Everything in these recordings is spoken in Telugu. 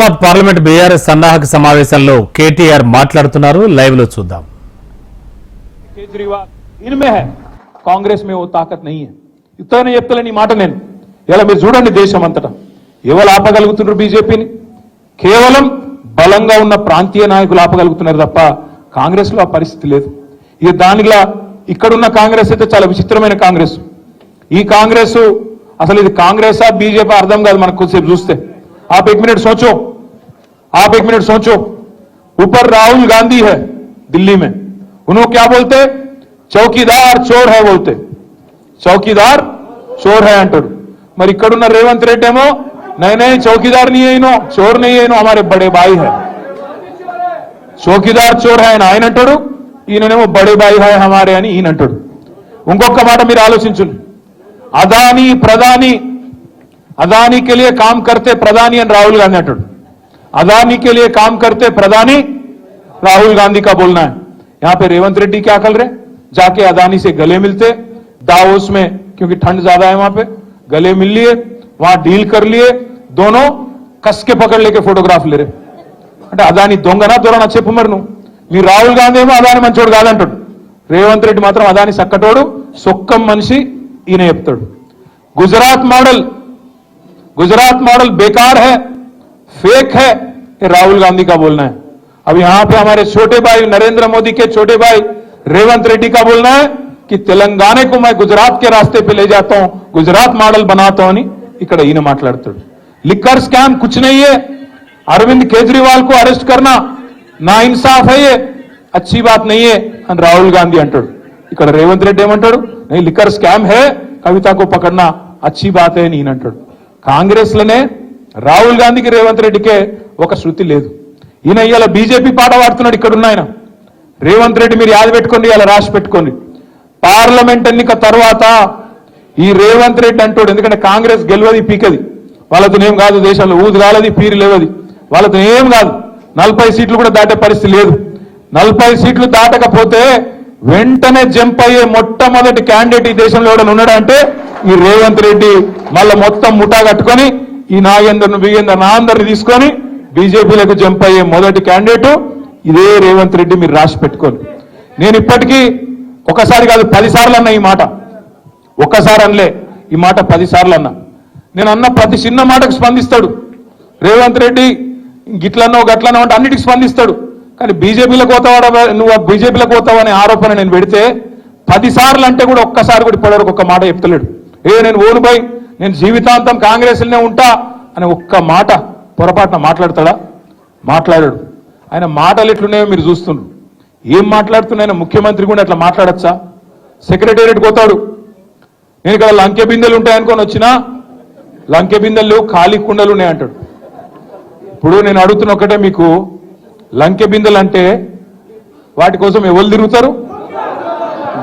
హైదరాబాద్ పార్లమెంట్ బీఆర్ఎస్ సన్నాహక సమావేశంలో కేటీఆర్ మాట్లాడుతున్నారు. లైవ్ లో చూద్దాం. కేజ్రీవాల్ ఇన్మే హై, కాంగ్రెస్ మే ఓ తాకత్ నహీ హై. ఇతనే చెప్తలేని మాట నేను ఇలా మీరు చూడండి, దేశం అంతటా ఎవరు ఆపగలుగుతున్నారు బీజేపీని? కేవలం బలంగా ఉన్న ప్రాంతీయ నాయకులు ఆపగలుగుతున్నారు తప్ప కాంగ్రెస్ లో ఆ పరిస్థితి లేదు. ఇక దానిలా ఇక్కడున్న కాంగ్రెస్ అయితే చాలా విచిత్రమైన కాంగ్రెస్. ఈ కాంగ్రెస్ అసలు ఇది కాంగ్రెసా బీజేపీ అర్థం కాదు మనకు కొద్దిసేపు చూస్తే. आप एक मिनट सोचो, ऊपर राहुल गांधी है दिल्ली में, उन्होंने क्या बोलते? चौकीदार चोर है बोलते, चौकीदार चोर है अंटाరు. మరి ఇక్కడున్న రేవంత్ రెడ్డి ఏమో नहीं चौकीदार नहीं है इनो, चोर नहीं है इनो, हमारे बड़े भाई है. चौकीदार चोर है ఆయన అంటాడు, ఈయననేమో బడే భాయ్ है हमारे అని ఈయన అంటాడు. ఇంకొక మాట మీరు ఆలోచించండి, अदानी के लिए काम करते प्रधानी और राहुल गांधी अंटाడు. अदानी के लिए काम करते प्रधानी राहुल गांधी का बोलना है. यहां पे रेवंत रेड्डी क्या कर रहे? जाके अदानी से गले मिलते दावोस में, क्योंकि ठंड ज्यादा है वहां पे, गले मिल लिए, वहां डील कर लिए, दोनों कस के पकड़ लेके फोटोग्राफ ले रहे. అంటే అదాని దొంగనా దొరనా చెప్పు మరి నువ్వు. మీ రాహుల్ గాంధీ ఏమో అదాని మంచోడు కాదంటాడు, రేవంత్ రెడ్డి మాత్రం అదాని సక్కటోడు సొక్కం మనిషి ఈయన చెప్తాడు. गुजरात मॉडल बेकार है, फेक है, ये राहुल गांधी का बोलना है. अब यहां पे हमारे छोटे भाई नरेंद्र मोदी के छोटे भाई रेवंत रेड्डी का बोलना है कि तेलंगाना को मैं गुजरात के रास्ते पे ले जाता हूं, गुजरात मॉडल बनाता हूं. ఇక్కడ ఈయన మాట్లాడుతాడు. लिकर स्कैम कुछ नहीं है, अरविंद केजरीवाल को अरेस्ट करना ना इंसाफ है, ये अच्छी बात नहीं है అని రాహుల్ గాంధీ అంటాడు. ఇక్కడ రేవంత్ రెడ్డి ఏమంటాడు? नहीं लिकर स्कैम है, कविता को पकड़ना अच्छी बात है అని ఈయన అంటాడు. కాంగ్రెస్ లోనే రాహుల్ గాంధీకి రేవంత్ రెడ్డికే ఒక శృతి లేదు. ఈయన ఇవాళ బీజేపీ పాట పాడుతున్నాడు. ఇక్కడున్న ఆయన రేవంత్ రెడ్డి మీరు యాద పెట్టుకోండి, ఇలా రాసి పెట్టుకోండి. పార్లమెంట్ ఎన్నిక తర్వాత ఈ రేవంత్ రెడ్డి అంటాడు, ఎందుకంటే కాంగ్రెస్ గెలవది పీకది, వాళ్ళతో ఏం కాదు, దేశంలో ఊదు కాలది పీరు లేవది, వాళ్ళతో ఏం కాదు. 40 సీట్లు కూడా దాటే పరిస్థితి లేదు. 40 సీట్లు దాటకపోతే వెంటనే జంప్ అయ్యే మొట్టమొదటి క్యాండిడేట్ ఈ దేశంలో ఎవడన్నా ఉన్నాడంటే ఈ రేవంత్ రెడ్డి. మళ్ళా మొత్తం ముఠా కట్టుకొని ఈ నాగేందర్ను బిగేందర్ నా అందరిని తీసుకొని బీజేపీలకు జంప్ అయ్యే మొదటి క్యాండిడేట్ ఇదే రేవంత్ రెడ్డి. మీరు రాసి పెట్టుకోండి. నేను ఇప్పటికీ ఒకసారి కాదు 10 సార్లు అన్నా ఈ మాట, ఒక్కసారి అనలే ఈ మాట 10 సార్లు అన్నా. నేను అన్న ప్రతి చిన్న మాటకు స్పందిస్తాడు రేవంత్ రెడ్డి. గిట్లనో గట్లనో అంటే అన్నిటికి స్పందిస్తాడు. కానీ బీజేపీలకు పోతావాడా, నువ్వు బీజేపీలకు పోతావు అనే ఆరోపణ నేను పెడితే 10 సార్లు అంటే కూడా ఒక్కసారి కూడా ఇప్పటివరకు ఒక్క మాట చెప్తలేడు. నేను ఓనుపై నేను జీవితాంతం కాంగ్రెస్లోనే ఉంటా అని ఒక్క మాట పొరపాటున మాట్లాడతాడా? మాట్లాడాడు. ఆయన మాటలు ఎట్లున్నాయో మీరు చూస్తున్నారు. ఏం మాట్లాడుతున్నాయన ముఖ్యమంత్రి కూడా అట్లా మాట్లాడచ్చా? సెక్రటేరియట్ పోతాడు, నేను ఇక్కడ లంకె బిందెలు ఉంటాయనుకొని వచ్చినా లంకె బిందెలు ఖాళీ కుండలు ఉన్నాయి అంటాడు. ఇప్పుడు నేను అడుగుతున్న ఒకటే, మీకు లంకె బిందెలు అంటే వాటి కోసం ఎవరు తిరుగుతారు?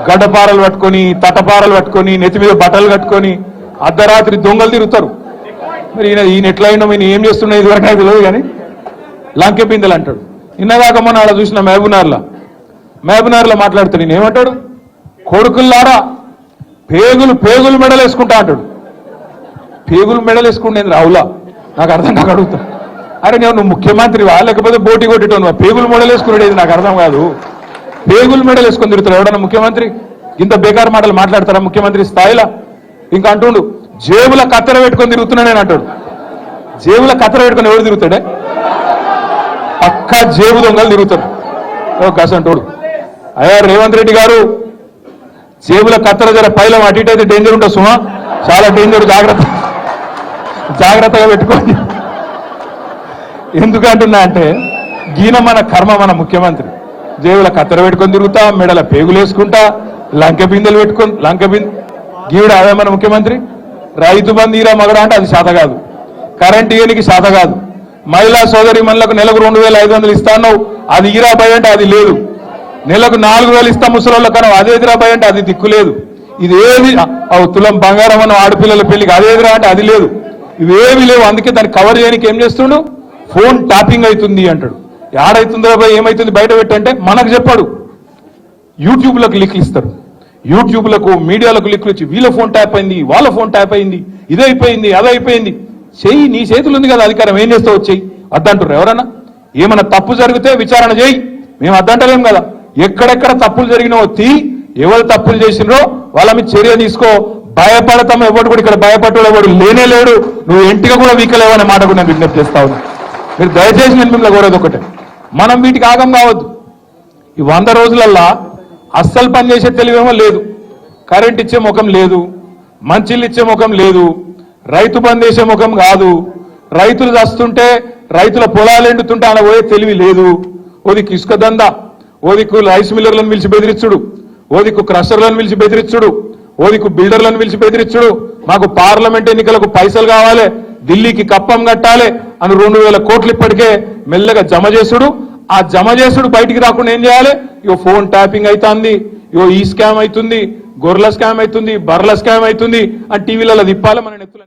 గడ్డపారలు పట్టుకొని, తటపారలు పట్టుకొని, నెత్తి మీద బట్టలు కట్టుకొని అర్ధరాత్రి దొంగలు తిరుగుతారు. మరి ఈయన ఎట్లయినా ఈయన ఏం చేస్తున్నా ఇది వరకు తెలియదు, కానీ లంకె బిందెలు అంటాడు. నిన్నగాక మొన్న అలా చూసిన మహబూబ్నగర్లో మాట్లాడుతాడు. నేను ఏమంటాడు? కొడుకుల్లారా పేగులు మెడలు వేసుకుంటా అంటాడు. పేగులు మెడలు వేసుకుంటేంది రావులా? నాకు అర్థం కాక అడుగుతా. అరే నువ్వు ముఖ్యమంత్రివా లేకపోతే బోటి కొట్టేటోనువా? పేగులు మెడలు వేసుకునేది నాకు అర్థం కాదు. పేగులు మెడలు వేసుకొని తిరుగుతాడు ఎవడన్నా ముఖ్యమంత్రి? ఇంత బేకార్ మాటలు మాట్లాడతారా ముఖ్యమంత్రి స్థాయిలో? ఇంకా అంటుండు జేబుల కత్తెర పెట్టుకొని తిరుగుతున్నా నేను అంటాడు. జేబుల కత్తెర పెట్టుకొని ఎవరు తిరుగుతాడే? పక్కా జేబు దొంగలు తిరుగుతాడు కాసంటోడు. అయ్యా రేవంత్ రెడ్డి గారు, జేబుల కత్తెర జర పైలం అటు ఇటు అయితే డేంజర్ ఉంటుంది సుమా, చాలా డేంజర్, జాగ్రత్తగా పెట్టుకోండి. ఎందుకంటున్నా అంటే గీన మన కర్మ, మన ముఖ్యమంత్రి జేబుల కత్తెర పెట్టుకొని తిరుగుతా, మెడల పేగులు వేసుకుంటా, లంకె బిందెలు పెట్టుకొని గీవిడ అదే మన ముఖ్యమంత్రి. రైతు బంధు ఈరా మగడ అంటే అది శాత కాదు, కరెంట్ ఇయనికి శాత కాదు, మహిళా సోదరి మనలకు నెలకు 2500 ఇస్తాను, అది ఈరా భయ అంటే అది లేదు, నెలకు 4000 ఇస్తా ముసలోళ్ళ కన్నా అదేదిరా భయ అంటే అది దిక్కు లేదు, ఇదేది తులం బంగారం అన్న ఆడపిల్లల పెళ్లికి అదేదిరా అంటే అది లేదు, ఇవేవి లేవు. అందుకే దాన్ని కవర్ చేయడానికి ఏం చేస్తుండు? ఫోన్ ట్యాపింగ్ అవుతుంది అంటాడు. ఏడైతుందో ఏమైతుంది బయట పెట్టంటే మనకు చెప్పాడు. యూట్యూబ్లకు లింక్లు ఇస్తారు, యూట్యూబ్లకు మీడియాలకు లింక్లు ఇచ్చి వీళ్ళ ఫోన్ ట్యాప్ అయింది, వాళ్ళ ఫోన్ ట్యాప్ అయింది, ఇదైపోయింది, అదైపోయింది. చెయ్యి, నీ చేతులు ఉంది కదా అధికారం, ఏం చేస్తావు చెయ్యి. అద్దంటారు ఎవరన్నా? ఏమన్నా తప్పు జరిగితే విచారణ చేయి, మేము అద్దంటలేం కదా. ఎక్కడెక్కడ తప్పులు జరిగినావో తీ, ఎవరు తప్పులు చేసినో వాళ్ళ మీద చర్య తీసుకో. భయపడతాం ఎవడు కూడా ఇక్కడ భయపడ్డాడు ఎవడు లేనే లేడు. నువ్వు ఎంటిగా కూడా వీకలేవనే మాట కూడా నేను విజ్ఞప్తి చేస్తా ఉన్నా. మీరు దయచేసి నేను మిమ్మల్ని కోరేది ఒకటే, మనం వీటికి ఆగం కావద్దు. ఈ 100 రోజులల్లా అస్సలు పనిచేసే తెలివేమో లేదు, కరెంట్ ఇచ్చే ముఖం లేదు, మంచిళ్ళు ఇచ్చే ముఖం లేదు, రైతు బంద్ చేసే ముఖం కాదు, రైతులు చస్తుంటే రైతుల పొలాలు ఎండుతుంటే అలా పోయే తెలివి లేదు. ఓదికు ఇసుక దందా, ఓదికు రైస్ మిల్లర్లను పిలిచి బెదిరించుడు, ఓదికు క్రషర్లను పిలిచి బెదిరించుడు, ఓదికు బిల్డర్లను పిలిచి బెదిరించుడు. మాకు పార్లమెంట్ ఎన్నికలకు పైసలు కావాలి, ఢిల్లీకి కప్పం కట్టాలి అని 2000 కోట్లు ఇప్పటికే మెల్లగా జమ చేసుడు. ఆ జమ చేసుడు బయటికి రాకుండా ఏం చేయాలి? ఇగో ఫోన్ ట్యాపింగ్ అవుతుంది, ఇగో ఈ స్కామ్ అవుతుంది, గొర్రెల స్కామ్ అవుతుంది, బర్రెల స్కామ్ అవుతుంది అని టీవీలలో తిప్పాలి మన నెత్తులు.